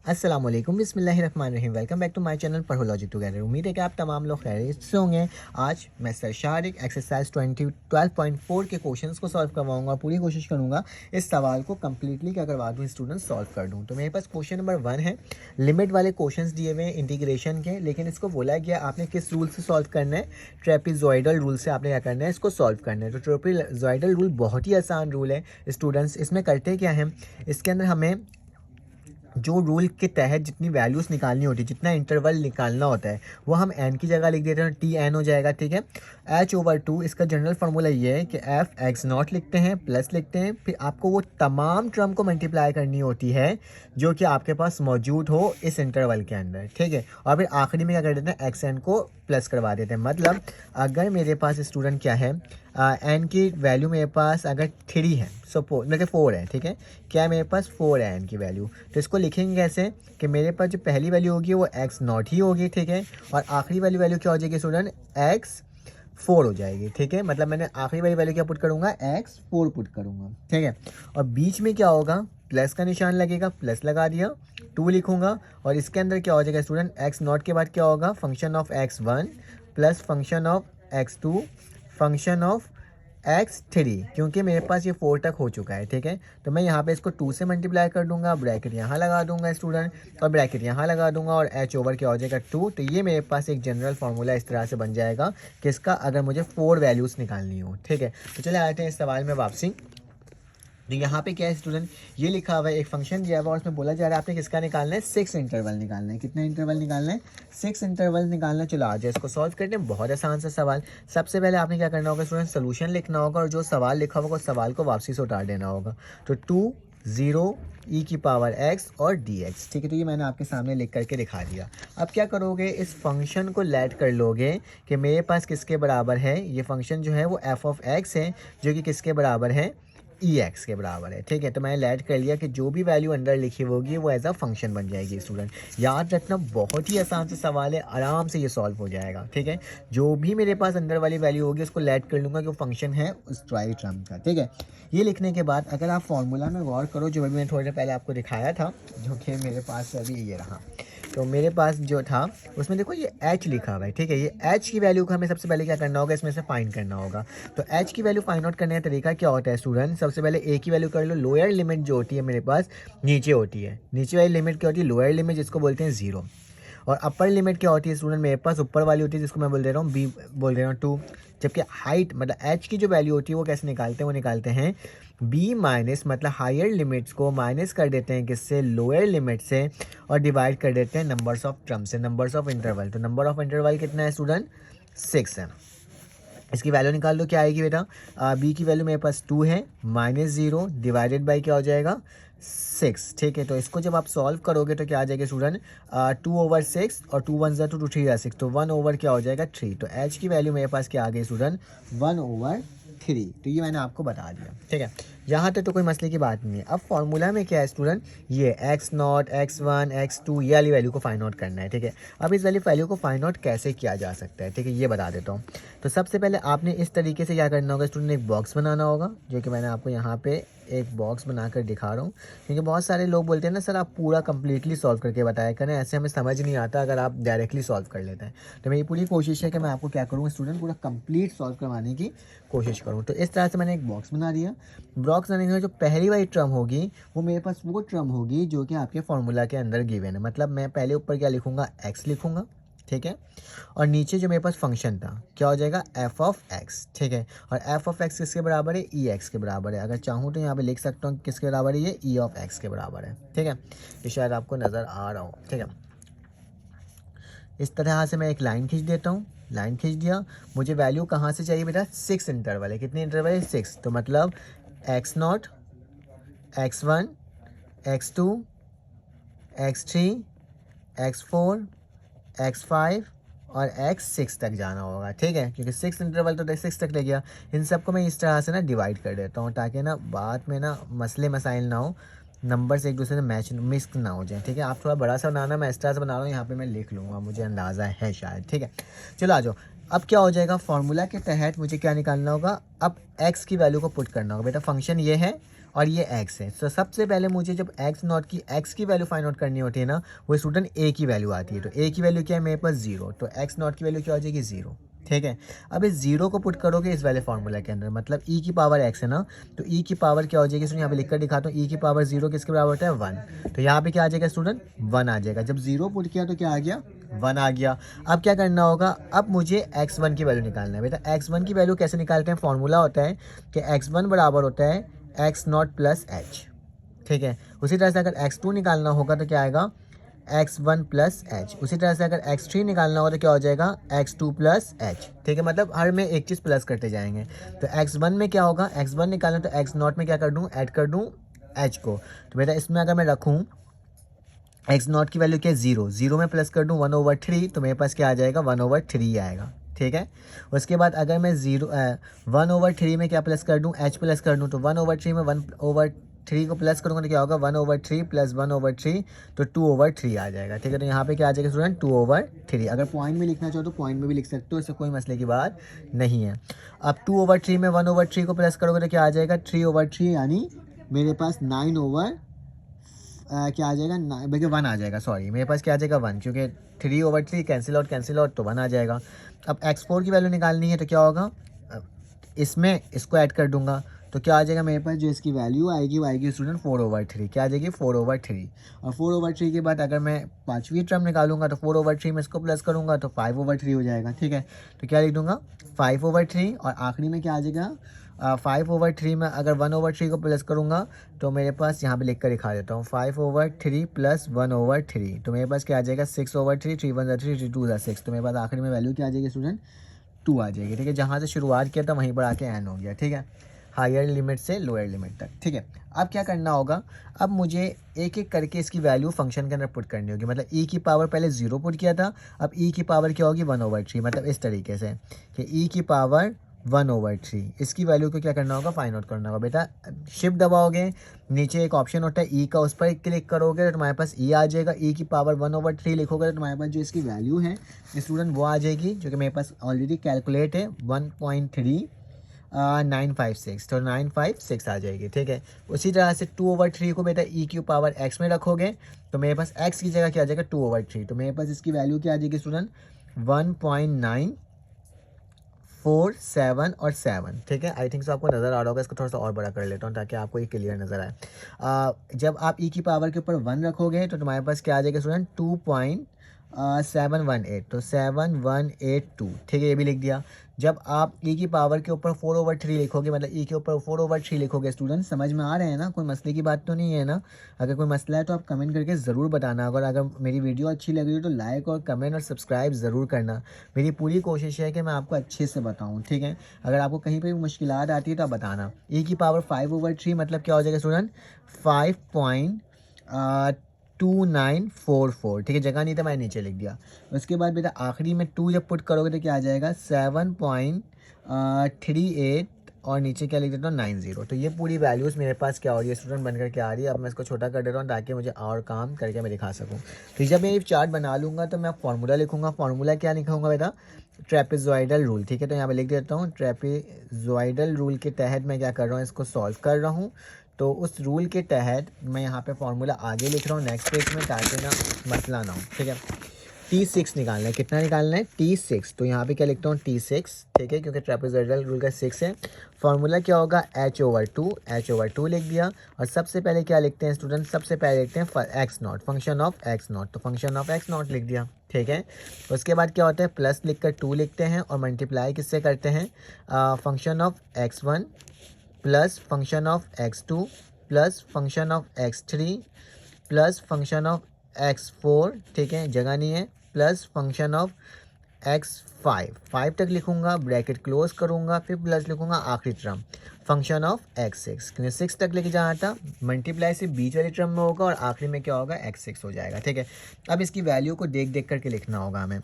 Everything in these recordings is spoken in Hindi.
अस्सलाम वालेकुम बिस्मिल्लाहिर्रहमानिर्रहीम। Welcome back to my channel Padho logic together. उम्मीद है कि आप तमाम लोग खैरियत से होंगे। आज मैं सर शारिक एक्सरसाइज 12.4 के क्वेश्चंस को सॉल्व करवाऊंगा। पूरी कोशिश करूंगा इस सवाल को कम्प्लीटली क्या करवा दूँ, स्टूडेंट सॉल्व कर दूँ। तो मेरे पास क्वेश्चन नंबर 1 है। लिमिट वाले क्वेश्चन दिए हुए हैं इंटीग्रेशन के, लेकिन इसको बोला गया आपने किस रूल से सॉल्व करना है, ट्रेपिजॉइडल रूल से आपने क्या करना है, इसको सॉल्व करना है। तो ट्रेपिजॉइडल रूल बहुत ही आसान रूल है स्टूडेंट्स। इसमें करते क्या है, इसके अंदर हमें जो रूल के तहत जितनी वैल्यूज़ निकालनी होती है, जितना इंटरवल निकालना होता है, वो हम एन की जगह लिख देते हैं, टी एन हो जाएगा। ठीक है, h/2 इसका जनरल फार्मूला ये है कि एफ एक्स नॉट लिखते हैं, प्लस लिखते हैं, फिर आपको वो तमाम टर्म को मल्टीप्लाई करनी होती है जो कि आपके पास मौजूद हो इस इंटरवल के अंदर। ठीक है, और फिर आखिरी में क्या कर देते हैं, एक्स एन को प्लस करवा देते हैं। मतलब अगर मेरे पास स्टूडेंट क्या है, एन की वैल्यू मेरे पास अगर 3 है, सपोज मतलब 4 है, ठीक है, क्या है मेरे पास 4 है एन की वैल्यू, तो इसको लिखेंगे कैसे कि मेरे पास जो पहली वैल्यू होगी वो एक्स नॉट ही होगी। ठीक है, और आखिरी वाली वैल्यू क्या हो जाएगी स्टूडेंट, एक्स 4 हो जाएगी। ठीक है, मतलब मैंने आखिरी वाली वैल्यू क्या पुट करूँगा, एक्स 4 पुट करूँगा। ठीक है, और बीच में क्या होगा, प्लस का निशान लगेगा, प्लस लगा दिया, 2 लिखूँगा, और इसके अंदर क्या हो जाएगा स्टूडेंट, एक्स नॉट के बाद क्या होगा, function of x1 plus function of x2 function of x3, क्योंकि मेरे पास ये 4 तक हो चुका है। ठीक है, तो मैं यहाँ पे इसको 2 से मल्टीप्लाई कर दूंगा, ब्रैकेट यहाँ लगा दूंगा स्टूडेंट, और ब्रैकेट यहाँ लगा दूंगा, और h ओवर क्या हो जाएगा 2। तो ये मेरे पास एक जनरल फार्मूला इस तरह से बन जाएगा किसका, अगर मुझे 4 वैल्यूज़ निकालनी हो। ठीक है, तो चले आते हैं इस सवाल में वापसी। तो यहाँ पे क्या है स्टूडेंट, ये लिखा हुआ है, एक फंक्शन दिया हुआ है और उसमें बोला जा रहा है आपने किसका निकालना है, 6 इंटरवल निकालना है। कितने इंटरवल निकालना है, 6 इंटरवल निकालना है। चलो आज इसको सॉल्व करते हैं। बहुत आसान सा सवाल। सबसे पहले आपने क्या करना होगा स्टूडेंट, सोल्यूशन लिखना होगा, और जो सवाल लिखा होगा उस सवाल को वापसी से उतार देना होगा। तो 2 0 e की पावर x और dx। ठीक है, तो ये मैंने आपके सामने लिख करके दिखा दिया। अब क्या करोगे, इस फंक्शन को लेट कर लोगे कि मेरे पास किसके बराबर है, ये फंक्शन जो है वो f ऑफ x है, जो कि किसके बराबर है, ex के बराबर है। ठीक है, तो मैंने लेट कर लिया कि जो भी वैल्यू अंदर लिखी होगी वो एज अ फंक्शन बन जाएगी। स्टूडेंट याद रखना, बहुत ही आसान से सवाल है, आराम से ये सॉल्व हो जाएगा। ठीक है, जो भी मेरे पास अंदर वाली वैल्यू होगी उसको लेट कर लूँगा कि वो फंक्शन है उस ट्राई टर्म का। ठीक है, ये लिखने के बाद अगर आप फॉर्मूला में गौर करो, जो मैंने थोड़ी देर पहले आपको दिखाया था, जो कि मेरे पास अभी ये रहा, तो मेरे पास जो था उसमें देखो ये h लिखा हुआ है। ठीक है, ये h की वैल्यू को हमें सबसे पहले क्या करना होगा, इसमें से फाइंड करना होगा। तो h की वैल्यू फाइंड आउट करने का तरीका क्या होता है स्टूडेंट, सबसे पहले a की वैल्यू कर लो। लोअर लिमिट जो होती है मेरे पास नीचे होती है, नीचे वाली लिमिट क्या होती है, लोअर लिमिट, जिसको बोलते हैं 0। और अपर लिमिट क्या होती है स्टूडेंट, मेरे पास ऊपर वाली होती है, जिसको मैं बोल दे रहा हूँ b, बोल रहा हूँ 2। जबकि हाइट मतलब h की जो वैल्यू होती है वो कैसे निकालते हैं, वो निकालते हैं b माइनस, मतलब हायर लिमिट्स को माइनस कर देते हैं किससे, लोअर लिमिट से, और डिवाइड कर देते हैं नंबर्स ऑफ टर्म से, नंबर्स ऑफ इंटरवल। तो नंबर ऑफ इंटरवल कितना है स्टूडेंट, 6 है। इसकी वैल्यू निकाल दो, क्या आएगी बेटा, b की वैल्यू मेरे पास 2 है, माइनस 0 डिवाइडेड बाई क्या हो जाएगा, 6। ठीक है, तो इसको जब आप सॉल्व करोगे तो क्या आ जाएगा स्टूडेंट, 2/6, और 2 1 2 2 3 6, तो 1 ओवर क्या हो जाएगा 3। तो h की वैल्यू मेरे पास क्या आ गई स्टूडेंट, 1/3। तो ये मैंने आपको बता दिया। ठीक है, यहाँ तक तो कोई मसले की बात नहीं है। अब फॉर्मूला में क्या है स्टूडेंट, ये x0 x1 x2 ये वाली वैल्यू को फाइंड आउट करना है। ठीक है, अब इस वाली वैल्यू को फाइंड आउट कैसे किया जा सकता है, ठीक है, ये बता देता हूँ। तो सबसे पहले आपने इस तरीके से क्या करना होगा स्टूडेंट, एक बॉक्स बनाना होगा, जो कि मैंने आपको यहाँ पे एक बॉक्स बनाकर दिखा रहा हूँ। क्योंकि बहुत सारे लोग बोलते हैं ना सर आप पूरा कंप्लीटली सॉल्व करके बताया करें, ऐसे हमें समझ नहीं आता अगर आप डायरेक्टली सॉल्व कर लेते हैं। तो मेरी पूरी कोशिश है कि मैं आपको क्या करूँ स्टूडेंट, पूरा कंप्लीट सॉल्व करवाने की कोशिश करूँ। तो इस तरह से मैंने एक बॉक्स बना दिया। बॉक्स बनाने के बाद जो पहली वाली टर्म होगी वो मेरे पास वो टर्म होगी जो कि आपके फॉर्मूला के अंदर गिवन है। मतलब मैं पहले ऊपर क्या लिखूँगा, एक्स लिखूँगा। ठीक है, और नीचे जो मेरे पास फंक्शन था क्या हो जाएगा, एफ ऑफ एक्स। ठीक है, और एफ ऑफ एक्स किसके बराबर है, ई एक्स के बराबर है। अगर चाहूँ तो यहाँ पे लिख सकता हूँ किसके बराबर है, ये ई ऑफ एक्स के बराबर है। ठीक है, ये शायद आपको नज़र आ रहा हो। ठीक है, इस तरह से मैं एक लाइन खींच देता हूँ। लाइन खींच दिया, मुझे वैल्यू कहाँ से चाहिए बेटा, 6 इंटरवल है। कितने इंटरवल है, 6। तो मतलब x0 x1 x2 x3 x4 x5 और x6 तक जाना होगा। ठीक है, क्योंकि 6 इंटरवल तो 6 तक ले गया। इन सबको मैं इस तरह से ना डिवाइड कर देता हूँ, ताकि ना बाद में ना मसले मसाइल ना हो, नंबर से एक दूसरे से मैच मिस ना हो जाए। ठीक है, आप थोड़ा बड़ा सा बनाना, मैं इस तरह से बना रहा हूँ, यहाँ पे मैं लिख लूँगा, मुझे अंदाज़ा है शायद। ठीक है, चलो आ जाओ। अब क्या हो जाएगा, फार्मूला के तहत मुझे क्या निकालना होगा, अब x की वैल्यू को पुट करना होगा। बेटा फंक्शन ये है और ये x है। तो सबसे पहले मुझे जब x की वैल्यू फाइंड आउट करनी होती है ना, वो स्टूडेंट a की वैल्यू आती है। तो a की वैल्यू क्या है मेरे पास 0, तो x0 की वैल्यू क्या हो जाएगी 0। ठीक है, अब इस 0 को पुट करोगे इस वाले फार्मूला के अंदर, मतलब e की पावर x है ना, तो e की पावर क्या हो जाएगी स्टूडेंट, यहाँ पे लिख कर दिखाता हूँ। e की पावर 0 किसके बराबर होता है 1, तो यहाँ पे क्या आ जाएगा स्टूडेंट 1 आ जाएगा। जब 0 पुट किया तो क्या आ गया 1 आ गया। अब क्या करना होगा, अब मुझे x1 की वैल्यू निकालना है। बेटा x1 की वैल्यू कैसे निकालते हैं, फॉर्मूला होता है कि x1 बराबर होता है x0 प्लस h। ठीक है, उसी तरह से अगर x2 निकालना होगा तो क्या आएगा x1 प्लस एच। उसी तरह से अगर x3 निकालना होगा तो क्या हो जाएगा x2 प्लस एच। ठीक है, मतलब हर में एक चीज़ प्लस करते जाएंगे। तो x1 में क्या होगा, x1 निकालना तो x0 में क्या कर दूँ, ऐड कर दूँ h को। तो बेटा इसमें अगर मैं रखूँ x0 की वैल्यू क्या है 0, 0 में प्लस कर दूँ 1/3, तो मेरे पास क्या आ जाएगा 1/3 आएगा। ठीक है, उसके बाद अगर मैं 1/3 में क्या प्लस कर दूँ, h प्लस कर दूँ, तो 1/3 में 1/3 को प्लस करूँगा तो क्या होगा 1/3 प्लस 1/3, तो 2/3 आ जाएगा। ठीक है, तो यहाँ पे क्या आ जाएगा स्टूडेंट 2/3। अगर पॉइंट में लिखना चाहो तो पॉइंट में भी लिख सकते हो, इससे कोई मसले की बात नहीं है। अब 2/3 में 1/3 को प्लस करोगे तो क्या आ जाएगा 3/3, यानी मेरे पास 9 क्या आ जाएगा बल्कि 1 आ जाएगा, सॉरी मेरे पास क्या आ जाएगा 1, क्योंकि 3/3 कैंसिल आउट तो 1 आ जाएगा। अब x4 की वैल्यू निकालनी है तो क्या होगा, इसमें इसको ऐड कर दूंगा तो क्या आ जाएगा मेरे पास, जो इसकी वैल्यू आएगी वो आएगी स्टूडेंट 4/3। क्या आ जाएगी 4/3, और 4/3 के बाद अगर मैं पाँचवीं टर्म निकालूंगा तो 4/3 में इसको प्लस करूंगा तो 5/3 हो जाएगा। ठीक है, तो क्या लिख दूंगा 5/3, और आखिरी में क्या आ जाएगा 5/3 में अगर 1/3 को प्लस करूंगा तो मेरे पास यहाँ पे लिख कर दिखा देता हूँ 5/3 प्लस 1/3, तो मेरे पास क्या आ जाएगा 6/3, 3 1 3 3 2 6, तो मेरे पास आखिरी में वैल्यू क्या आ जाएगी स्टूडेंट 2 आ जाएगी। ठीक है, जहाँ से शुरुआत किया था वहीं पर आके एन हो गया। ठीक है, हायर लिमिट से लोअर लिमिट तक। ठीक है, अब क्या करना होगा, अब मुझे एक एक करके इसकी वैल्यू फंक्शन के अंदर पुट करनी होगी। मतलब e की पावर पहले 0 पुट किया था, अब e की पावर क्या होगी 1/3, मतलब इस तरीके से कि e की पावर 1/3, इसकी वैल्यू को क्या करना होगा फाइंड आउट करना होगा। बेटा शिफ्ट दबाओगे, नीचे एक ऑप्शन होता है ई का, उस पर क्लिक करोगे तो तुम्हारे पास ई आ जाएगा। ई की पावर 1/3 लिखोगे तो तुम्हारे पास जो इसकी वैल्यू है स्टूडेंट वो आ जाएगी, जो कि मेरे पास ऑलरेडी कैलकुलेट है 1.3956, तो 956 आ जाएगी। ठीक है, उसी तरह से 2/3 को बेटा ई की पावर x में रखोगे तो मेरे पास x की जगह क्या आ जाएगा 2/3, तो मेरे पास इसकी वैल्यू क्या आ जाएगी स्टूडेंट 1.947 और 7। ठीक है, आई थिंक सो आपको नज़र आ रहा होगा, इसको थोड़ा सा और बड़ा कर लेता हूँ ताकि आपको ये क्लियर नज़र आए। जब आप ई की पावर के ऊपर 1 रखोगे तो तुम्हारे पास क्या आ जाएगा स्टूडेंट 2.718, तो 7182। ठीक है, ये भी लिख दिया। जब आप ई की पावर के ऊपर 4/3 लिखोगे, मतलब ई के ऊपर 4/3 लिखोगे स्टूडेंट, समझ में आ रहे हैं ना, कोई मसले की बात तो नहीं है ना। अगर कोई मसला है तो आप कमेंट करके ज़रूर बताना। अगर मेरी वीडियो अच्छी लग रही हो तो लाइक और कमेंट और सब्सक्राइब ज़रूर करना। मेरी पूरी कोशिश है कि मैं आपको अच्छे से बताऊँ। ठीक है, अगर आपको कहीं पर भी मुश्किलात आती है तो आप बताना। ई की पावर 5/3 मतलब क्या हो जाएगा स्टूडेंट 5.2944। ठीक है, जगह नहीं था मैंने नीचे लिख दिया। उसके बाद बेटा आखिरी में 2 जब पुट करोगे तो क्या आ जाएगा 7.38, और नीचे क्या लिख देता हूँ 90। तो ये पूरी वैल्यूज़ मेरे पास क्या हो रही है स्टूडेंट बनकर के आ रही है। अब मैं इसको छोटा कर देता हूँ ताकि मुझे और काम करके मैं दिखा सकूँ। तो जब मैं ये चार्ट बना लूँगा तो मैं फार्मूला लिखूँगा। फार्मूला क्या लिखूँगा बेटा ट्रेपेजॉइडल रूल। ठीक है, तो यहाँ पे लिख देता हूँ ट्रेपेजॉइडल रूल के तहत मैं क्या कर रहा हूँ, इसको सॉल्व कर रहा हूँ। तो उस रूल के तहत मैं यहाँ पे फार्मूला आगे लिख रहा हूँ नेक्स्ट पेज में, ताकि ना मसला ना हो। ठीक है, T6 निकालना है, कितना निकालना है T6, तो यहाँ पे क्या लिखता हूँ T6। ठीक है, क्योंकि ट्रेपेजॉइडल रूल का 6 है। फार्मूला क्या होगा h/2 लिख दिया। और सबसे पहले क्या लिखते हैं स्टूडेंट, सबसे पहले लिखते हैं x0, फंक्शन ऑफ x0, तो फंक्शन ऑफ x0 लिख दिया। ठीक है, उसके बाद क्या होता है प्लस लिख कर 2 लिखते हैं और मल्टीप्लाई किससे करते हैं function of x1 plus function of x2 plus function of x3 plus function of x4। ठीक है, जगह नहीं है, प्लस फंक्शन ऑफ x5, 5 तक लिखूंगा, ब्रैकेट क्लोज करूंगा, फिर प्लस लिखूंगा आखिरी टर्म फंक्शन ऑफ x6, क्योंकि 6 तक लेके जाना था, मल्टीप्लाई से बीच वाली टर्म में होगा और आखिरी में क्या होगा x6 हो जाएगा। ठीक है, अब इसकी वैल्यू को देख देख करके लिखना होगा हमें।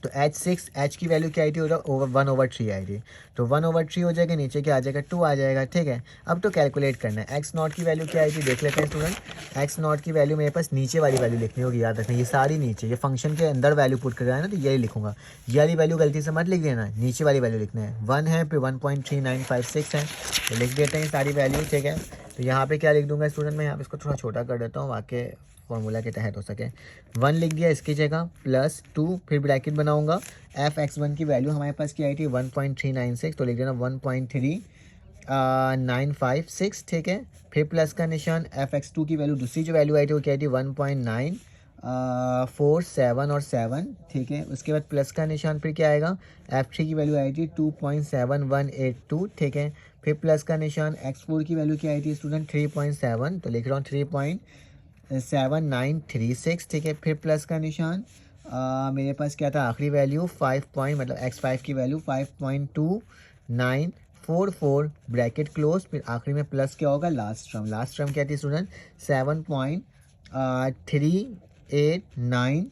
तो H6 H की वैल्यू क्या आई थी ओवर 1/3 आई थी, तो 1/3 हो जाएगा, नीचे क्या आ जाएगा 2 आ जाएगा। ठीक है, अब तो कैलकुलेट करना है। एक्स नॉट की वैल्यू क्या आई थी देख लेते हैं स्टूडेंट। एक्स नॉट की वैल्यू मेरे पास नीचे वाली वैल्यू लिखनी होगी, याद रखना ये सारी नीचे, ये फंक्शन के अंदर वैल्यू पुट कर रहा है ना, तो यही लिखूंगा। ये वाली वैल्यू गलती से मत लिख देना, नीचे वाली वैल्यू लिखना है। 1 है फिर 1.3956 है, तो लिख देते हैं सारी वैल्यू। ठीक है, तो यहाँ पे क्या लिख दूंगा स्टूडेंट, मैं यहाँ पे इसको थोड़ा छोटा कर देता हूँ वाकई फॉर्मूला के तहत हो सके। 1 लिख दिया इसकी जगह, +2 फिर ब्रैकेट बनाऊंगा। fx1 की वैल्यू हमारे पास क्या आई थी 1.396, तो लिख देना 1.3956। ठीक है, फिर प्लस का निशान। fx2 की वैल्यू दूसरी जो वैल्यू आई थी वो क्या आई थी 1.947 और 7। ठीक है, उसके बाद प्लस का निशान, फिर क्या आएगा f3 की वैल्यू आई थी 2.7182। ठीक है, फिर प्लस का निशान। x4 की वैल्यू क्या आई थी स्टूडेंट 3.7, तो लिख रहा हूँ 3.7936। ठीक है, फिर प्लस का निशान। मेरे पास क्या था आखिरी वैल्यू 5 पॉइंट, मतलब x5 की वैल्यू 5.2944 ब्रैकेट क्लोज, फिर आखिरी में प्लस क्या होगा लास्ट टर्म। लास्ट टर्म क्या थी स्टूडेंट 7.3890।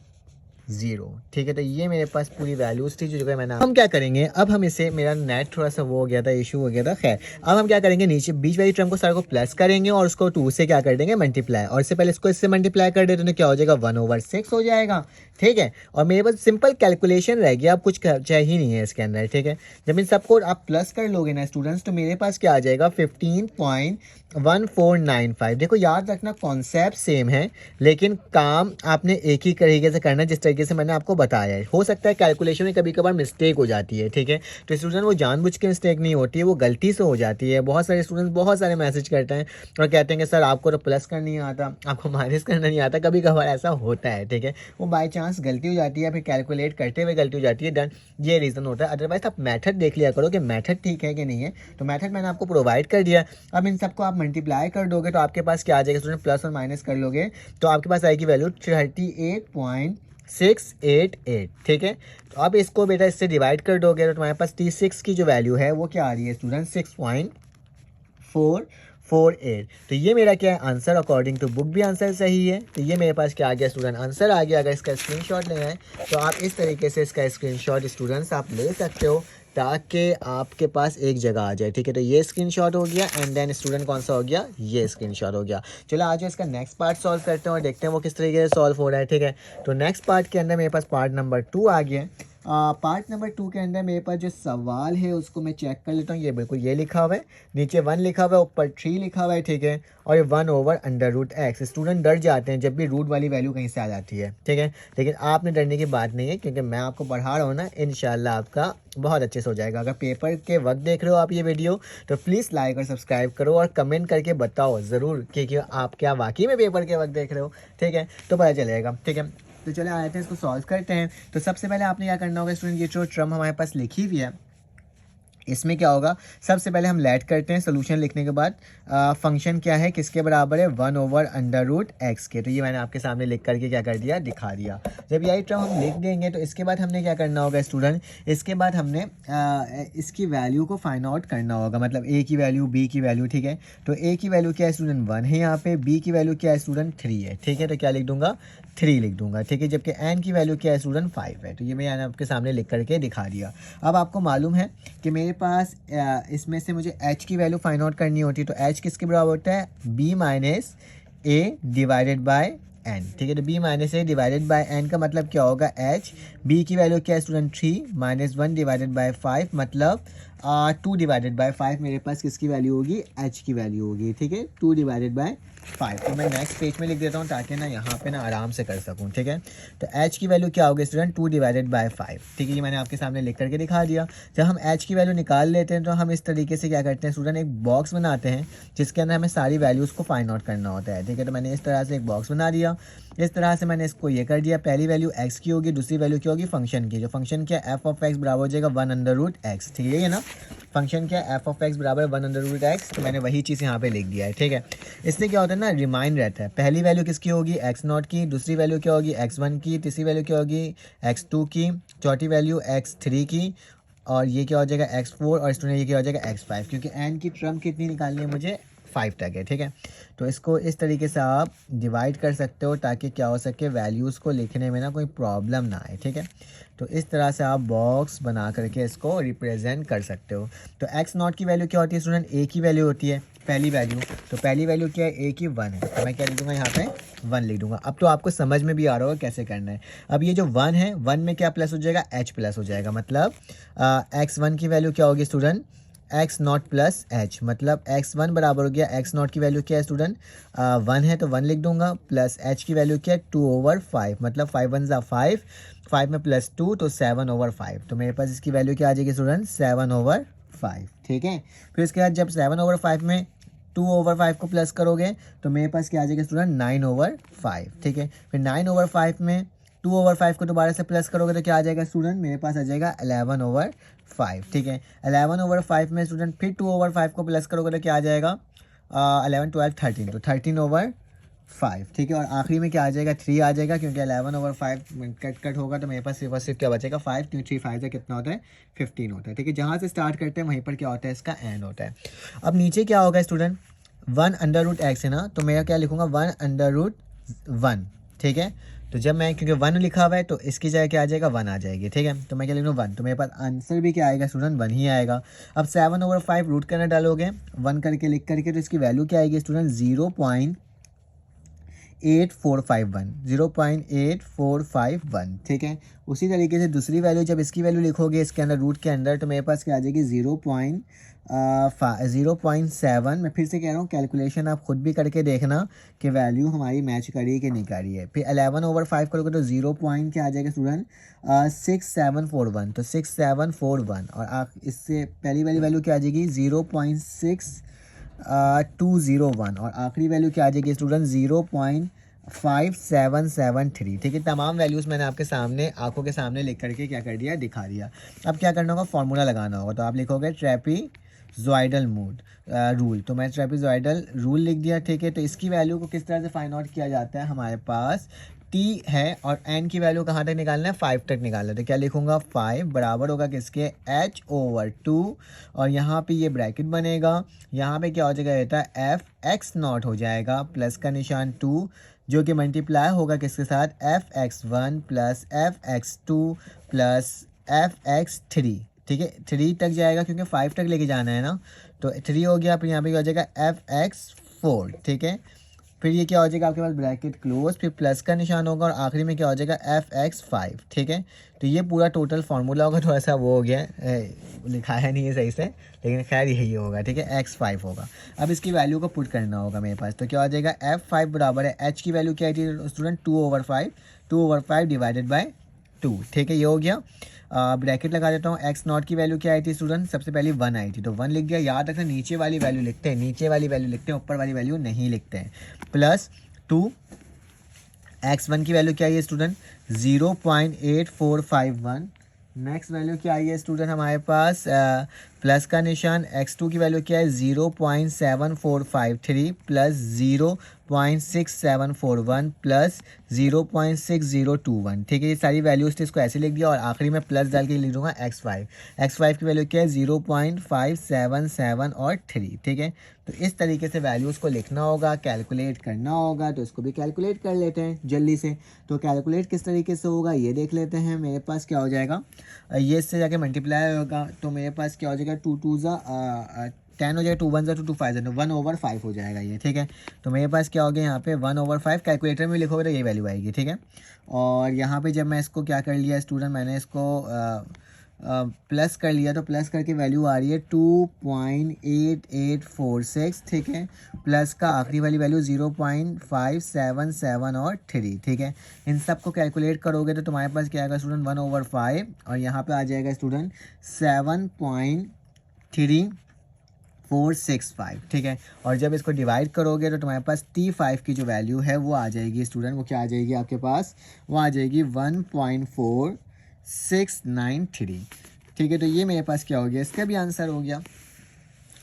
ठीक है, तो ये मेरे पास पूरी वैल्यूज थी जो मैंने। हम क्या करेंगे अब, हम इसे, मेरा नेट थोड़ा सा वो हो गया था, इशू हो गया था, खैर अब हम क्या करेंगे नीचे बीच वाली टर्म को सारे को प्लस करेंगे और उसको 2 से क्या कर देंगे मल्टीप्लाई, और इससे पहले इसको इससे मल्टीप्लाई कर देते तो क्या हो जाएगा 1/6 हो जाएगा। ठीक है, और मेरे पास सिंपल कैलकुलेशन रह गया, अब कुछ चाहिए ही नहीं है इसके अंदर। ठीक है, जब इन सबको आप प्लस कर लोगे ना स्टूडेंट्स, तो मेरे पास क्या आ जाएगा 15.1495। देखो याद रखना कॉन्सेप्ट सेम है, लेकिन काम आपने एक ही तरीके से करना है जिस तरीके से मैंने आपको बताया है। हो सकता है कैलकुलेशन में कभी कभार मिस्टेक हो जाती है। ठीक है, तो स्टूडेंट वो जानबूझ के मिस्टेक नहीं होती है, वो गलती से हो जाती है। बहुत सारे स्टूडेंट्स बहुत सारे मैसेज करते हैं और कहते हैं कि सर आपको तो प्लस करना नहीं आता, आपको माइनस करना नहीं आता, कभी कभार ऐसा होता है। ठीक है, वो बाई चांस गलती हो जाती है, फिर कैलकुलेट करते हुए गलती हो जाती है, डन, ये रीज़न होता है। अदरवाइज आप मेथड देख लिया करो कि मेथड ठीक है कि नहीं है, तो मेथड मैंने आपको प्रोवाइड कर दिया। अब इन सबको आप मल्टीप्लाई कर दोगे तो आपके पास क्या आ जाएगा स्टूडेंट, प्लस और माइनस कर लोगे तो आपके पास आएगी वैल्यू 38.688। ठीक है, तो अब इसको बेटा इससे डिवाइड कर दोगे तो तुम्हारे पास T6 की जो वैल्यू है वो क्या आ रही है स्टूडेंट 6.448। तो ये मेरा क्या है आंसर, अकॉर्डिंग टू बुक भी आंसर सही है। तो ये मेरे पास क्या आ गया स्टूडेंट, आंसर आ गया। अगर इसका स्क्रीनशॉट लेना है तो आप इस तरीके से इसका स्क्रीनशॉट स्टूडेंट्स आप ले सकते हो, ताकि आपके पास एक जगह आ जाए। ठीक है, तो ये स्क्रीनशॉट हो गया, एंड देन स्टूडेंट कौन सा हो गया, ये स्क्रीनशॉट हो गया। चलो आज इसका नेक्स्ट पार्ट सॉल्व करते हैं और देखते हैं वो किस तरीके से सॉल्व हो रहा है। ठीक है, तो नेक्स्ट पार्ट के अंदर मेरे पास पार्ट नंबर 2 आ गया है। पार्ट नंबर 2 के अंदर मेरे पास जो सवाल है उसको मैं चेक कर लेता हूँ। ये बिल्कुल ये लिखा हुआ है, नीचे 1 लिखा हुआ है, ऊपर 3 लिखा हुआ है। ठीक है, और ये 1/√x। स्टूडेंट डर जाते हैं जब भी रूट वाली वैल्यू कहीं से आ जाती है। ठीक है, लेकिन आपने डरने की बात नहीं है, क्योंकि मैं आपको पढ़ा रहा हूँ ना, इंशाल्लाह आपका बहुत अच्छे से हो जाएगा। अगर पेपर के वक्त देख रहे हो आप ये वीडियो, तो प्लीज़ लाइक और सब्सक्राइब करो और कमेंट करके बताओ ज़रूर कि आप क्या वाकई में पेपर के वक्त देख रहे हो। ठीक है, तो पता चलेगा। ठीक है, तो चले आते हैं इसको सॉल्व करते हैं। तो सबसे पहले आपने क्या करना होगा स्टूडेंट, ये जो टर्म हमारे पास लिखी हुई है इसमें क्या होगा, सबसे पहले हम लेट करते हैं सोल्यूशन लिखने के बाद। फंक्शन क्या है, किसके बराबर है 1/√x के। तो ये मैंने आपके सामने लिख करके क्या कर दिया, दिखा दिया। जब यही टर्म हम लिख देंगे तो इसके बाद हमने क्या करना होगा स्टूडेंट, इसके बाद हमने इसकी वैल्यू को फाइंड आउट करना होगा, मतलब a की वैल्यू, b की वैल्यू। ठीक है, तो a की वैल्यू क्या है स्टूडेंट 1 है यहाँ पे, b की वैल्यू क्या है स्टूडेंट 3 है। ठीक है, तो क्या लिख दूंगा 3 लिख दूंगा। ठीक है, जबकि n की वैल्यू क्या है स्टूडेंट 5 है। तो ये मैंने आपके सामने लिख करके दिखा दिया। अब आपको मालूम है कि मेरे पास इसमें से मुझे h की वैल्यू फाइंड आउट करनी होती है, तो h किसके बराबर होता है, b minus a divided by n। ठीक है, तो b minus a divided by n का मतलब क्या होगा h। b की वैल्यू क्या है स्टूडेंट 3 माइनस 1 डिवाइडेड बाय 5, मतलब 2 डिवाइडेड बाय 5 मेरे पास किसकी वैल्यू होगी, h की वैल्यू होगी। ठीक है, 2 डिवाइडेड बाय 5। तो मैं नेक्स्ट पेज में लिख देता हूँ ताकि ना यहाँ पे ना आराम से कर सकूँ। ठीक है, तो h की वैल्यू क्या होगी स्टूडेंट 2 डिवाइडेड बाय 5। ठीक है, ये मैंने आपके सामने लिख करके दिखा दिया। जब हम h की वैल्यू निकाल लेते हैं तो हम इस तरीके से क्या करते हैं स्टूडेंट, एक बॉक्स बनाते हैं जिसके अंदर हमें सारी वैल्यूज़ को फाइंड आउट करना होता है। ठीक है, तो मैंने इस तरह से एक बॉक्स बना दिया। इस तरह से मैंने इसको ये कर दिया, पहली वैल्यू x की होगी, दूसरी वैल्यू क्या होगी फंक्शन की। जो फंक्शन क्या है f(x) बराबर हो जाएगा 1/√x। ठीक है ना, फंक्शन क्या है f(x) बराबर 1/√x। तो मैंने वही चीज़ यहाँ पे लिख दिया है। ठीक है, इससे क्या होता है ना, रिमाइंड रहता है। पहली वैल्यू किसकी होगी x0 की, दूसरी वैल्यू क्या होगी x1 की, तीसरी वैल्यू क्या होगी x2 की, चौथी वैल्यू x3 की, और ये क्या हो जाएगा x4, और स्टूडेंट ये क्या हो जाएगा x5। क्योंकि n की टर्म कितनी निकालनी है मुझे, 5 तक है, ठीक है। तो इसको इस तरीके से आप डिवाइड कर सकते हो ताकि क्या हो सके, वैल्यूज़ को लिखने में ना कोई प्रॉब्लम ना आए, ठीक है। तो इस तरह से आप बॉक्स बना करके इसको रिप्रेजेंट कर सकते हो। तो एक्स नॉट की वैल्यू क्या होती है स्टूडेंट, ए की वैल्यू होती है, पहली वैल्यू। तो पहली वैल्यू क्या है, ए की 1 है, तो मैं क्या लिख दूंगा यहाँ पे 1 लिख दूंगा। अब तो आपको समझ में भी आ रहा होगा कैसे करना है। अब ये जो 1 है, 1 में क्या प्लस हो जाएगा, एच प्लस हो जाएगा। मतलब x1 की वैल्यू क्या होगी student, x not plus H, मतलब x1 बराबर हो गया एक्स नॉट की वैल्यू क्या है स्टूडेंट 1 है तो 1 लिख दूंगा, प्लस एच की वैल्यू क्या है 2/5, मतलब 5 1 ज़ा 5, 5 में प्लस 2 तो 7/5। तो मेरे पास इसकी वैल्यू क्या आ जाएगी स्टूडेंट 7/5, ठीक है। फिर इसके बाद जब 7/5 में 2/5 को प्लस करोगे तो मेरे पास क्या आ जाएगा स्टूडेंट 9/5, ठीक है। फिर 9/5 में 2/5 को दोबारा से प्लस करोगे तो क्या आ जाएगा स्टूडेंट, मेरे पास आ जाएगा 11/5, ठीक है। 11/5 में स्टूडेंट फिर 2/5 को प्लस करोगे तो क्या आ जाएगा 11 12 13, तो 13/5, ठीक है। और आखिरी में क्या आ जाएगा 3 आ जाएगा, क्योंकि 11/5 कट होगा तो मेरे पास सिर्फ क्या बचेगा 5, क्योंकि 3 5 से कितना होता है 15 होता है, ठीक है। जहाँ से स्टार्ट करते हैं वहीं पर क्या होता है, इसका एंड होता है। अब नीचे क्या होगा स्टूडेंट, 1/√x है ना, तो मैं क्या लिखूंगा 1/1, ठीक है। तो जब मैं क्योंकि 1 लिखा हुआ है तो इसकी जगह क्या आ जाएगा 1 आ जाएगी, ठीक है। तो मैं क्या लिख लूँ 1, तो मेरे पास आंसर भी क्या आएगा स्टूडेंट 1 ही आएगा। अब 7/5 रूट करना डालोगे 1 करके लिख करके, तो इसकी वैल्यू क्या आएगी स्टूडेंट 0.8451, ठीक है। उसी तरीके से दूसरी वैल्यू, जब इसकी वैल्यू लिखोगे इसके अंदर रूट के अंदर, तो मेरे पास क्या आ जाएगी 0.7। मैं फिर से कह रहा हूँ, कैलकुलेशन आप खुद भी करके देखना कि वैल्यू हमारी मैच करी है कि नहीं करी है। फिर 11/5 करोगे तो 0. क्या आ जाएगा स्टूडेंट 6741, तो 6741, और इससे पहली वाली वैल्यू क्या आ जाएगी 0.201, और आखिरी वैल्यू क्या आ जाएगी स्टूडेंट 0.5773, ठीक है। तमाम वैल्यूज़ मैंने आपके सामने आंखों के सामने लिख करके क्या कर दिया, दिखा दिया। अब क्या करना होगा, फार्मूला लगाना होगा। तो आप लिखोगे ट्रेपीजॉइडल रूल, तो मैं ट्रेपीजॉइडल रूल लिख दिया, ठीक है। तो इसकी वैल्यू को किस तरह से फाइंड आउट किया जाता है, हमारे पास t है और n की वैल्यू कहाँ तक निकालना है, 5 तक निकालना है। तो क्या लिखूंगा 5 बराबर होगा किसके, h/2, और यहाँ पे ये ब्रैकेट बनेगा, यहाँ पे क्या हो जाएगा रहता है f(x0) हो जाएगा, प्लस का निशान 2, जो कि मल्टीप्लाई होगा किसके साथ f(x1) plus f(x2) plus f(x3), ठीक है। 3 तक जाएगा क्योंकि 5 तक लेके जाना है ना, तो 3 हो गया। फिर यहाँ पे क्या हो जाएगा f(x4), ठीक है। फिर ये क्या हो जाएगा आपके पास ब्रैकेट क्लोज, फिर प्लस का निशान होगा, और आखिरी में क्या हो जाएगा f(x5), ठीक है। तो ये पूरा टोटल फार्मूला होगा, थोड़ा सा वो हो गया लिखा है नहीं है सही से, लेकिन खैर यही होगा, ठीक है, x5 होगा। अब इसकी वैल्यू को पुट करना होगा मेरे पास, तो क्या हो जाएगा f5 बराबर है, h की वैल्यू क्या आई थी स्टूडेंट 2/5 डिवाइडेड बाई 2, ठीक है, ये हो गया। ब्रैकेट लगा देता हूँ, x0 की वैल्यू क्या आई थी स्टूडेंट, सबसे पहले 1 आई थी, तो 1 लिख दिया। याद रखना नीचे वाली वैल्यू लिखते हैं, नीचे वाली वैल्यू लिखते हैं, ऊपर वाली वैल्यू नहीं लिखते हैं। प्लस 2, x1 की वैल्यू क्या आई है स्टूडेंट 0.8451। नेक्स्ट वैल्यू क्या आई है स्टूडेंट हमारे पास प्लस का निशान, x2 की वैल्यू क्या है 0.7453 प्लस 0.6741 प्लस 0.6021, ठीक है। ये सारी वैल्यूज थी, इसको ऐसे लिख दिया, और आखिरी में प्लस डाल के लिख दूंगा x5 की वैल्यू क्या है 0.577 और 3, ठीक है। तो इस तरीके से वैल्यूज़ को लिखना होगा, कैलकुलेट करना होगा। तो इसको भी कैलकुलेट कर लेते हैं जल्दी से। तो कैलकुलेट किस तरीके से होगा ये देख लेते हैं। मेरे पास क्या हो जाएगा, ये इससे जाके मल्टीप्लाई होगा, तो मेरे पास क्या हो जाएगा 2 2 ज़ा 10 हो जाएगा, 2 1 ज़ा 2 2 5 ज़ा 1/5 हो जाएगा ये, ठीक है। तो मेरे पास क्या हो गया यहाँ पे 1/5, कैलकुलेटर में लिखोगे तो ये वैल्यू आएगी, ठीक है। और यहाँ पे जब मैं इसको क्या कर लिया स्टूडेंट, मैंने इसको प्लस कर लिया, तो प्लस करके वैल्यू आ रही है 2.8846, ठीक है। प्लस का आखिरी वाली वैल्यू 0.577 और 3, ठीक है। इन सब को कैलकुलेट करोगे तो तुम्हारे पास क्या आएगा स्टूडेंट 1/5, और यहाँ पे आ जाएगा स्टूडेंट 7.3465, ठीक है। और जब इसको डिवाइड करोगे तो तुम्हारे पास T5 की जो वैल्यू है वो आ जाएगी स्टूडेंट, वो क्या आ जाएगी आपके पास, वो आ जाएगी 1.4693, ठीक है। तो ये मेरे पास क्या हो गया, इसका भी आंसर हो गया।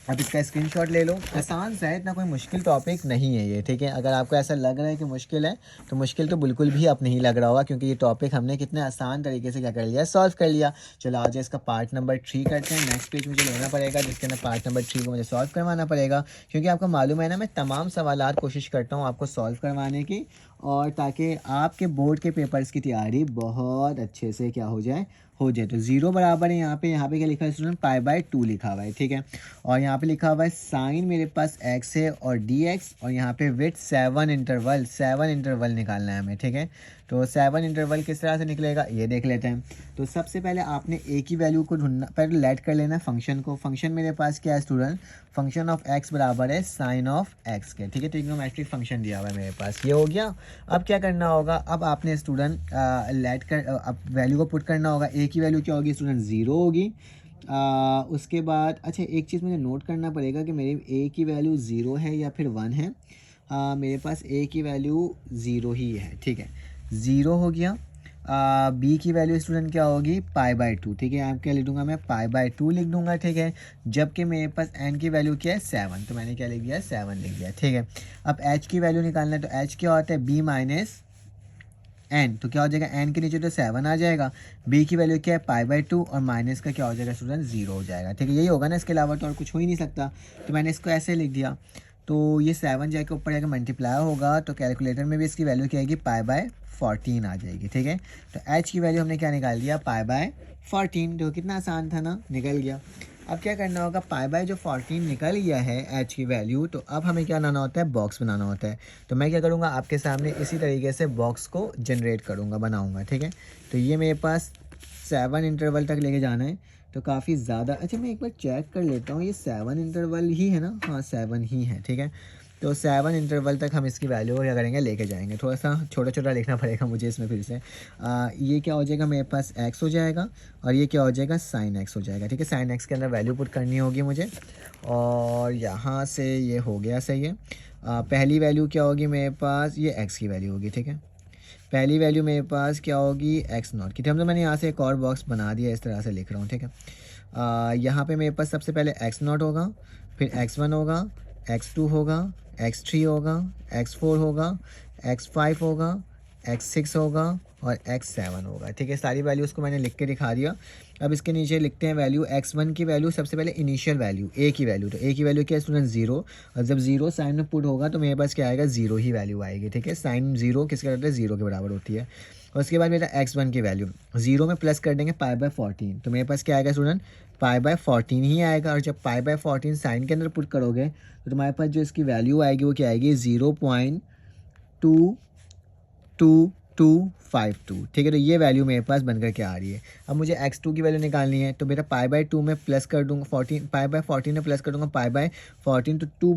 आप इसका स्क्रीनशॉट ले लो। आसान सा है, इतना कोई मुश्किल टॉपिक नहीं है ये, ठीक है। अगर आपको ऐसा लग रहा है कि मुश्किल है तो मुश्किल तो बिल्कुल भी आप नहीं लग रहा होगा, क्योंकि ये टॉपिक हमने कितने आसान तरीके से क्या कर लिया, सॉल्व कर लिया। चलो आज इसका पार्ट नंबर 3 करते हैं। नेक्स्ट पेज मुझे लेना पड़ेगा जिसके अंदर पार्ट नंबर 3 को मुझे सॉल्व करवाना पड़ेगा, क्योंकि आपको मालूम है ना मैं तमाम सवालात कोशिश करता हूँ आपको सॉल्व करवाने की, और ताकि आपके बोर्ड के पेपर्स की तैयारी बहुत अच्छे से क्या हो जाए, हो जाए। तो जीरो बराबर है यहाँ पे क्या लिखा है स्टूडेंट, π/2 लिखा हुआ है, ठीक है। और यहाँ पे लिखा हुआ है साइन मेरे पास x है और dx, और यहाँ पे विथ 7 इंटरवल निकालना है हमें, ठीक है। तो 7 इंटरवल किस तरह से निकलेगा ये देख लेते हैं। तो सबसे पहले आपने a की वैल्यू को ढूंढना, पहले लेट कर लेना फंक्शन को। फंक्शन मेरे पास क्या है स्टूडेंट, फंक्शन ऑफ x बराबर है साइन ऑफ x के, ठीक है। ट्रिग्नोमेट्रिक फंक्शन दिया हुआ है मेरे पास, ये हो गया। अब क्या करना होगा, अब आपने स्टूडेंट लेट कर अब वैल्यू को पुट करना होगा। a की वैल्यू क्या होगी स्टूडेंट, 0 होगी। उसके बाद अच्छा एक चीज़ मुझे नोट करना पड़ेगा कि मेरी a की वैल्यू 0 है या फिर 1 है। मेरे पास a की वैल्यू 0 ही है, ठीक है, 0 हो गया। b की वैल्यू स्टूडेंट क्या होगी, π/2, ठीक है। आप क्या लिख दूंगा मैं, π/2 लिख दूंगा, ठीक है। जबकि मेरे पास n की वैल्यू क्या है, 7, तो मैंने क्या लिख दिया, 7 लिख दिया, ठीक है। अब h की वैल्यू निकालना है, तो h क्या होता है, b माइनस एन, तो क्या हो जाएगा, एन के नीचे तो 7 आ जाएगा। बी की वैल्यू क्या है, π/2, और माइनस का क्या हो जाएगा स्टूडेंट, 0 हो जाएगा, ठीक है। यही होगा ना, इसके अलावा तो और कुछ हो ही नहीं सकता। तो मैंने इसको ऐसे लिख दिया। तो ये 7 जाके ऊपर जाकर मल्टीप्लाई होगा, तो कैलकुलेटर में भी इसकी वैल्यू क्या आएगी, π/14 आ जाएगी, ठीक है। तो एच की वैल्यू हमने क्या निकाल दिया, π/14, तो कितना आसान था ना, निकल गया। अब क्या करना होगा, π/14 निकल गया है एच की वैल्यू, तो अब हमें क्या बनाना होता है, बॉक्स बनाना होता है। तो मैं क्या करूँगा, आपके सामने इसी तरीके से बॉक्स को जनरेट करूँगा, बनाऊँगा, ठीक है। तो ये मेरे पास 7 इंटरवल तक लेके जाना है, तो काफ़ी ज़्यादा, अच्छा मैं एक बार चेक कर लेता हूँ, ये 7 इंटरवल ही है ना, हाँ 7 ही है, ठीक है। तो 7 इंटरवल तक हम इसकी वैल्यू क्या करेंगे, लेके जाएंगे। थोड़ा सा छोटा छोटा लिखना पड़ेगा मुझे इसमें फिर से। ये क्या हो जाएगा मेरे पास, x हो जाएगा, और ये क्या हो जाएगा, साइन x हो जाएगा, ठीक है। साइन x के अंदर वैल्यू पुट करनी होगी मुझे, और यहाँ से ये हो गया, सही है। पहली वैल्यू क्या होगी मेरे पास, ये x की वैल्यू होगी, ठीक है। पहली वैल्यू मेरे पास क्या होगी, x0 की, तो मैंने यहाँ से एक और बॉक्स बना दिया, इस तरह से लिख रहा हूँ, ठीक है। यहाँ पे मेरे पास सबसे पहले x0 होगा, फिर x1 होगा, x2 होगा, x3 होगा, x4 होगा, x5 होगा, x6 होगा, और x7 होगा, ठीक है। सारी वैल्यूज़ को मैंने लिख के दिखा दिया। अब इसके नीचे लिखते हैं वैल्यू, x1 की वैल्यू सबसे पहले इनिशियल वैल्यू, a की वैल्यू, तो a की वैल्यू क्या है स्टूडेंट, 0, और जब 0 साइन में पुट होगा तो मेरे पास क्या आएगा, 0 ही वैल्यू आएगी, ठीक है। साइन 0 किसके करते हैं, 0 के बराबर होती है। और उसके बाद मेरा x1 की वैल्यू 0 में प्लस कर देंगे π/14, तो मेरे पास क्या आएगा स्टूडेंट, π/14 ही आएगा। और जब π/14 साइन के अंदर पुट करोगे तो तुम्हारे पास जो इसकी वैल्यू आएगी वो क्या आएगी, 0.22252, ठीक है। तो ये वैल्यू मेरे पास बनकर के आ रही है। अब मुझे x2 की वैल्यू निकालनी है, तो मेरा π/2 में प्लस कर दूंगा, 14 में प्लस कर दूंगा π/14, तो 2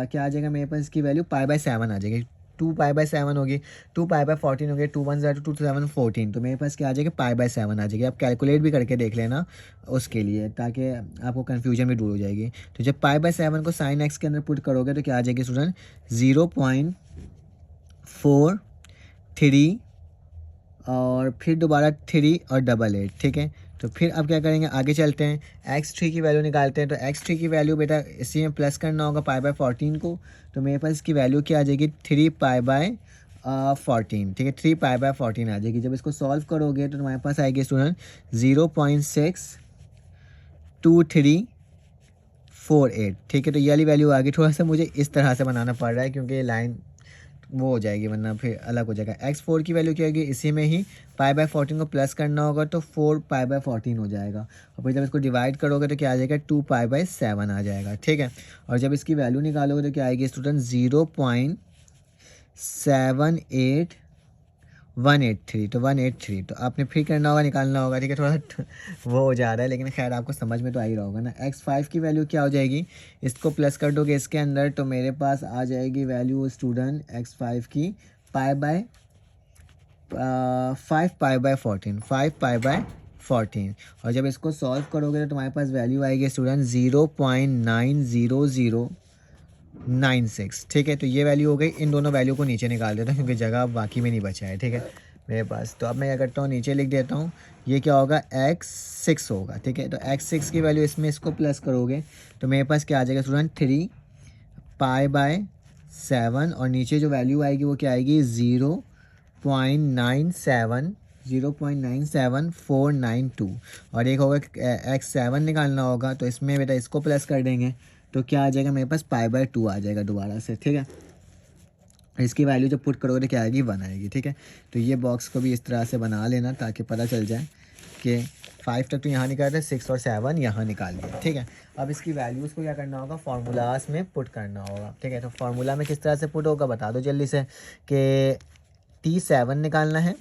क्या आ जाएगा मेरे पास, इसकी वैल्यू π/7 आ जाएगी। 2 π/7 होगी, 2 π/14 हो गया, 2 1 0 2 7 14, तो मेरे पास क्या आ जाएगी, π/7 आ जाएगी। आप कैलकुलेट भी करके देख लेना उसके लिए, ताकि आपको कन्फ्यूजन भी दूर हो जाएगी। तो जब π/7 को साइन एक्स के अंदर पुट करोगे तो क्या आ जाएगी स्टूडेंट, 0.43, और फिर दोबारा 3 और 88, ठीक है। तो फिर अब क्या करेंगे, आगे चलते हैं, x3 की वैल्यू निकालते हैं। तो x3 की वैल्यू बेटा इसी में प्लस करना होगा π/14 को, तो मेरे पास इसकी वैल्यू क्या आ जाएगी, 3π/14, ठीक है। 3π/14 आ जाएगी। जब इसको सॉल्व करोगे तो तुम्हारे पास आएगी स्टूडेंट 0.62348, ठीक है। तो ये वाली वैल्यू आ गई। थोड़ा सा मुझे इस तरह से बनाना पड़ रहा है क्योंकि लाइन वो हो जाएगी, वरना फिर अलग हो जाएगा। x4 की वैल्यू क्या होगी, इसी में ही π/14 को प्लस करना होगा, तो 4π/14 हो जाएगा। और फिर जब इसको डिवाइड करोगे तो क्या आ जाएगा, 2π/7 आ जाएगा, ठीक है। और जब इसकी वैल्यू निकालोगे तो क्या आएगी स्टूडेंट, 0.78183, तो 183, तो आपने फिर करना होगा, निकालना होगा, ठीक है। थोड़ा वो हो जा रहा है, लेकिन खैर आपको समझ में तो आ ही रहा होगा ना। x5 की वैल्यू क्या हो जाएगी, इसको प्लस कर दोगे इसके अंदर, तो मेरे पास आ जाएगी वैल्यू स्टूडेंट x5 की 5π/14, और जब इसको सॉल्व करोगे तो तुम्हारे पास वैल्यू आएगी स्टूडेंट 0.90096, ठीक है। तो ये वैल्यू हो गई। इन दोनों वैल्यू को नीचे निकाल देता हूँ क्योंकि जगह बाकी में नहीं बचा है, ठीक है। मेरे पास। तो अब मैं क्या करता हूँ, नीचे लिख देता हूँ, ये क्या होगा, x6 होगा, ठीक है। तो x6 की वैल्यू इसमें इसको प्लस करोगे तो मेरे पास क्या आ जाएगा स्टूडेंट, 3 पाई/7, और नीचे जो वैल्यू आएगी वो क्या आएगी, 0.97492, और एक होगा x7 निकालना होगा, तो इसमें बेटा इसको प्लस कर देंगे तो क्या आ जाएगा मेरे पास, पाई/2 आ जाएगा दोबारा से, ठीक है। इसकी वैल्यू जब पुट करोगे तो क्या आएगी, 1 आएगी, ठीक है। तो ये बॉक्स को भी इस तरह से बना लेना ताकि पता चल जाए कि 5 तक तो यहाँ निकाल थे, 6 और 7 यहाँ निकाल दिया, ठीक है। अब इसकी वैल्यूज़ को क्या करना होगा, फार्मूलाज में पुट करना होगा, ठीक है। तो फार्मूला में किस तरह से पुट होगा बता दो जल्दी से, कि T7 निकालना है।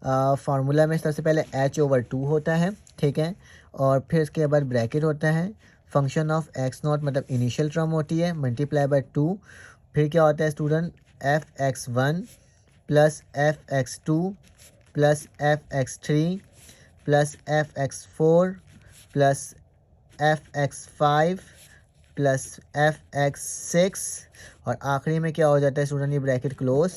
फार्मूला में सबसे पहले h/2 होता है, ठीक है, और फिर इसके बाद ब्रैकेट होता है, फंक्शन ऑफ x0 मतलब इनिशियल टर्म होती है, मल्टीप्लाई बाय 2, फिर क्या होता है student, f(x1) plus f(x2) plus f(x3) plus f(x4) plus f(x5) plus f(x6), और आखिरी में क्या हो जाता है स्टूडेंट, ये ब्रैकेट क्लोज,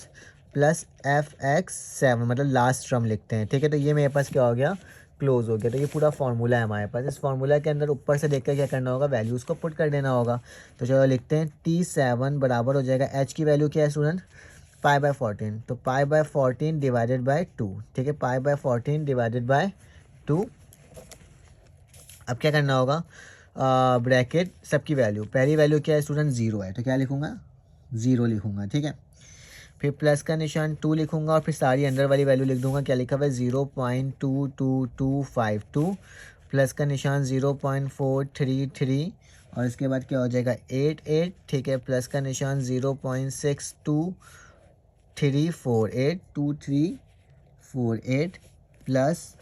प्लस f(x7) मतलब लास्ट टर्म लिखते हैं, ठीक है। तो ये मेरे पास क्या हो गया, क्लोज हो गया। तो ये पूरा फार्मूला है हमारे पास। इस फार्मूला के अंदर ऊपर से देख कर क्या करना होगा, वैल्यूज़ को पुट कर देना होगा। तो चलो लिखते हैं, T7 बराबर हो जाएगा, h की वैल्यू क्या है स्टूडेंट, पाई/14, तो पाई/14 डिवाइडेड बाई 2, ठीक है, पाई/14 डिवाइडेड बाई 2। अब क्या करना होगा, ब्रैकेट सबकी वैल्यू, पहली वैल्यू क्या है स्टूडेंट, 0 है, तो क्या लिखूंगा, 0 लिखूंगा, ठीक है। फिर प्लस का निशान 2 लिखूंगा और फिर सारी अंदर वाली वैल्यू लिख दूंगा। क्या लिखा हुआ है, 0.22252, प्लस का निशान 0.433, और इसके बाद क्या हो जाएगा 88, ठीक है, प्लस का निशान 0.623482348 प्लस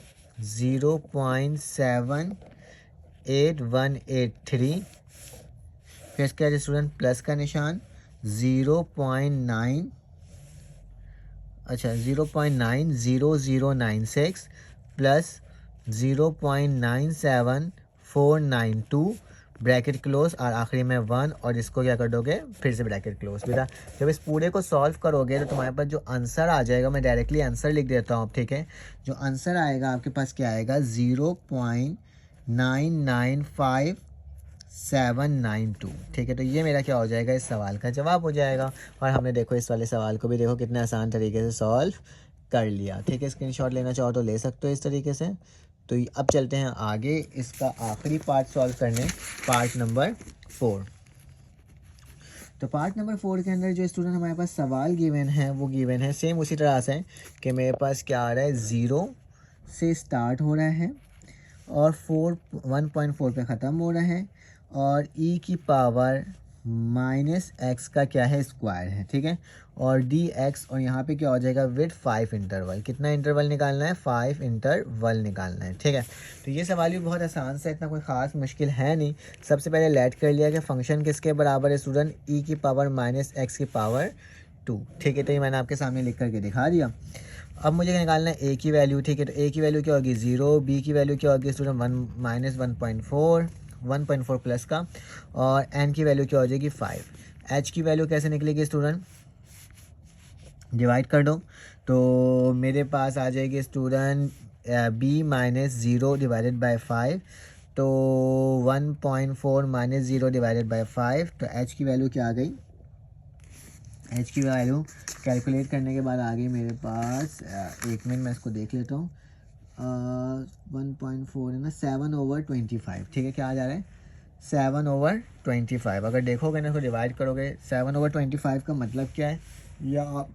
0.78183, फिर इसके बाद स्टूडेंट प्लस का निशान 0.90096 प्लस 0.97492, ब्रैकेट क्लोज, और आखिरी में 1, और इसको क्या कर दोगे, फिर से ब्रैकेट क्लोज। बेटा जब इस पूरे को सॉल्व करोगे तो तुम्हारे पास जो आंसर आ जाएगा, मैं डायरेक्टली आंसर लिख देता हूँ, ठीक है। जो आंसर आएगा आपके पास क्या आएगा, 0.995792, ठीक है। तो ये मेरा क्या हो जाएगा, इस सवाल का जवाब हो जाएगा। और हमने देखो इस वाले सवाल को भी देखो कितने आसान तरीके से सॉल्व कर लिया, ठीक है। स्क्रीनशॉट लेना चाहो तो ले सकते हो इस तरीके से। तो अब चलते हैं आगे, इसका आखिरी पार्ट सॉल्व करने, पार्ट नंबर 4। तो पार्ट नंबर 4 के अंदर जो स्टूडेंट हमारे पास सवाल गिवन है वो गिवन है सेम उसी तरह से, कि मेरे पास क्या आ रहा है, 0 से स्टार्ट हो रहा है और 1.4 पे ख़त्म हो रहा है, और e की पावर -x का क्या है, स्क्वायर है, ठीक है, और dx, और यहाँ पे क्या हो जाएगा, विद 5 इंटरवल, कितना इंटरवल निकालना है, 5 इंटरवल निकालना है, ठीक है। तो ये सवाल भी बहुत आसान सा, इतना कोई ख़ास मुश्किल है नहीं। सबसे पहले लेट कर लिया कि फ़ंक्शन किसके बराबर है स्टूडेंट, e की पावर -x की पावर 2, ठीक है। तो ये मैंने आपके सामने लिख करके दिखा दिया। अब मुझे निकालना है a की वैल्यू, ठीक है। तो a की वैल्यू क्या होगी, 0, b की वैल्यू क्या होगी स्टूडेंट, 1 प्लस का, और n की वैल्यू क्या हो जाएगी, 5। h की वैल्यू कैसे निकलेगी स्टूडेंट, डिवाइड कर दो, तो मेरे पास आ जाएगी स्टूडेंट b-0 डिवाइडेड बाय 5, तो 1.4 - 0 डिवाइडेड बाय 5, तो h की वैल्यू क्या आ गई, h की वैल्यू कैलकुलेट करने के बाद आ गई मेरे पास, एक मिनट मैं इसको देख लेता हूँ, 1.4 है ना, 7/25, ठीक है। क्या आ जा रहा है, 7/25। अगर देखोगे ना, इसको डिवाइड करोगे, 7/25 का मतलब क्या है, या आप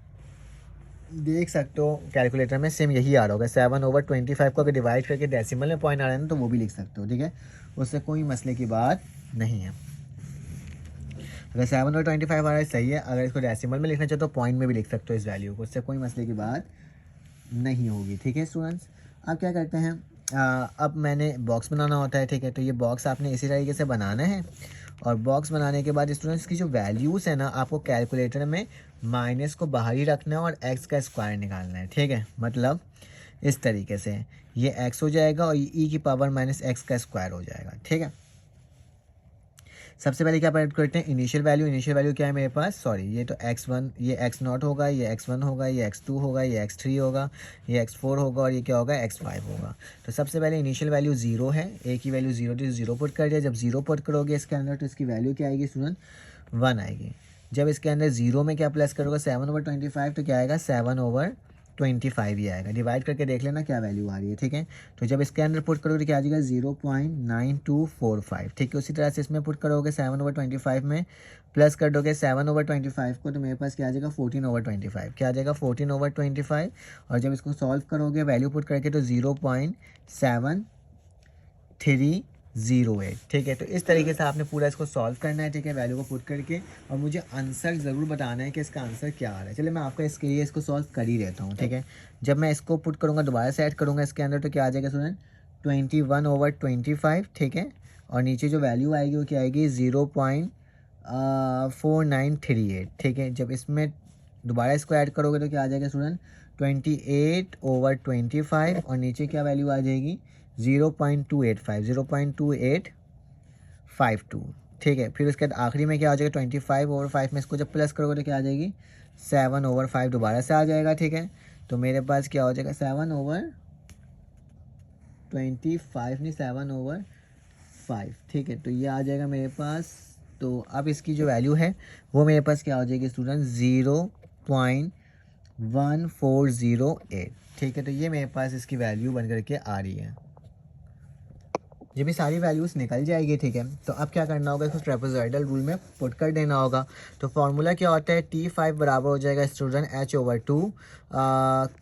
देख सकते हो कैलकुलेटर में सेम यही आ रहा होगा। 7/25 को अगर डिवाइड करके डेसिमल में पॉइंट आ रहा है ना, तो वो भी लिख सकते हो, ठीक है, उससे कोई मसले की बात नहीं है। अगर 7/25 आ रहा है सही है, अगर इसको डेसिमल में लिखना चाहो तो पॉइंट में भी लिख सकते हो इस वैल्यू को, उससे कोई मसले की बात नहीं होगी, ठीक है स्टूडेंट्स। अब क्या करते हैं, अब मैंने बॉक्स बनाना होता है, ठीक है। तो ये बॉक्स आपने इसी तरीके से बनाना है, और बॉक्स बनाने के बाद स्टूडेंट्स की जो वैल्यूज़ है ना, आपको कैलकुलेटर में माइनस को बाहर ही रखना है और एक्स का स्क्वायर निकालना है, ठीक है। मतलब इस तरीके से ये एक्स हो जाएगा और ई की पावर -x का स्क्वायर हो जाएगा, ठीक है। सबसे पहले क्या पुट करते हैं, इनिशियल वैल्यू क्या है मेरे पास, सॉरी ये तो x1, ये x0 होगा, ये x1 होगा, ये x2 होगा, ये x3 होगा, ये x4 होगा और ये क्या होगा, x5 होगा। तो सबसे पहले इनिशियल वैल्यू 0 है, a की वैल्यू 0 थी, 0 पुट कर दिया। जब 0 पुट करोगे इसके अंदर तो इसकी वैल्यू क्या आएगी स्टूडेंट, 1 आएगी। जब इसके अंदर 0 में क्या प्लस करोगे, 7/25, तो क्या आएगा 7/25 ही आएगा। डिवाइड करके देख लेना क्या वैल्यू आ रही है, ठीक है। तो जब इसके अंदर पुट करोगे तो क्या आ जाएगा 0.9245, ठीक है। उसी तरह से इसमें पुट करोगे 7/25 में प्लस कर दोगे 7/25 को, तो मेरे पास क्या आ जाएगा 14/25, क्या आ जाएगा 14/25। और जब इसको सॉल्व करोगे वैल्यू पुट करके तो 0.7308, ठीक है। तो इस तरीके से आपने पूरा इसको सॉल्व करना है, ठीक है, वैल्यू को पुट करके, और मुझे आंसर ज़रूर बताना है कि इसका आंसर क्या आ रहा है। चलिए मैं आपका इसके लिए इसको सॉल्व कर ही रहता हूँ, ठीक है। जब मैं इसको पुट करूँगा दोबारा से ऐड करूँगा इसके अंदर तो क्या आ जाएगा स्टूडेंट 21/25, ठीक है। और नीचे जो वैल्यू आएगी वो क्या आएगी 0.4938, ठीक है। जब इसमें दोबारा इसको ऐड करोगे तो क्या आ जाएगा स्टूडेंट 28/25 और नीचे क्या वैल्यू आ जाएगी 0.2852, ठीक है। फिर उसके बाद आखिरी में क्या आ जाएगा 25/5 में इसको जब प्लस करोगे तो क्या आ जाएगी 7/5 दोबारा से आ जाएगा, ठीक है। तो मेरे पास क्या हो जाएगा 7/25 नहीं 7/5, ठीक है। तो ये आ जाएगा मेरे पास। तो अब इसकी जो वैल्यू है वो मेरे पास क्या हो जाएगी स्टूडेंट 0.1408, ठीक है। तो ये मेरे पास इसकी वैल्यू बन करके आ रही है। ये भी सारी वैल्यूज़ निकल जाएगी, ठीक है। तो अब क्या करना होगा, इसको ट्रेपेजॉइडल रूल में पुट कर देना होगा। तो फार्मूला क्या होता है, T5 बराबर हो जाएगा स्टूडेंट H/2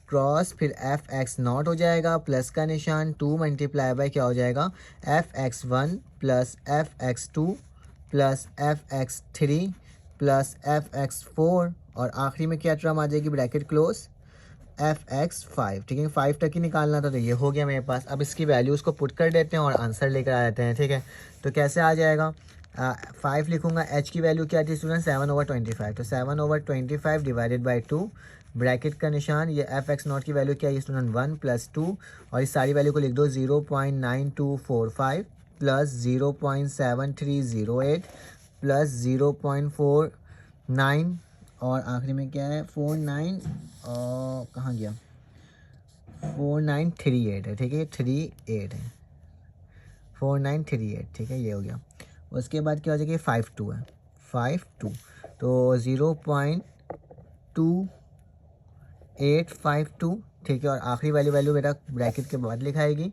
क्रॉस फिर Fx0 हो जाएगा, प्लस का निशान 2 मल्टीप्लाई बाय क्या हो जाएगा Fx1 plus Fx2 plus Fx3 plus Fx4 और आखिरी में क्या टर्म आ जाएगी ब्रैकेट क्लोज Fx5, ठीक है। 5 तक ही निकालना था, तो ये हो गया मेरे पास। अब इसकी वैल्यूज़ को पुट कर देते हैं और आंसर लेकर आ जाते हैं, ठीक है। तो कैसे आ जाएगा 5 लिखूंगा, h की वैल्यू क्या थी स्टूडेंट 7/25, तो 7/25 डिवाइडेड बाई 2 ब्रैकेट का निशान, ये Fx0 की वैल्यू क्या है स्टूडेंट 1 + 2 और इस सारी वैल्यू को लिख दो 0.9245 प्लस 0.7308 प्लस 0.49 और आखिरी में क्या है 49 कहाँ गया 4938 है, ठीक है। 38 है 4938, ठीक है, ये हो गया। उसके बाद क्या हो जाएगी 52 है 52, तो 0.2852, ठीक है। और आखिरी वैल्यू बेटा ब्रैकेट के बाद लिखाएगी,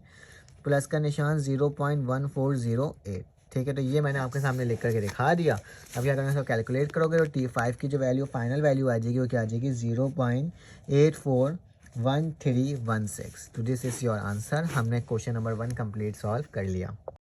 प्लस का निशान 0.1408, ठीक है। तो ये मैंने आपके सामने लिख करके दिखा दिया। अब क्या करना है, इसको कैलकुलेट करोगे तो T5 की जो वैल्यू फाइनल वैल्यू आ जाएगी वो क्या आ जाएगी 0.841316। तो दिस इज़ योर आंसर। हमने क्वेश्चन नंबर 1 कंप्लीट सॉल्व कर लिया।